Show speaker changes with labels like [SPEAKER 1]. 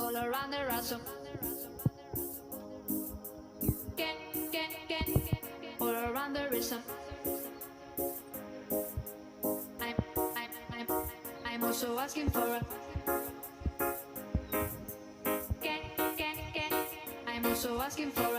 [SPEAKER 1] all around the rhythm. All around the rhythm. I'm, I'm, I'm also asking for a I'm also asking for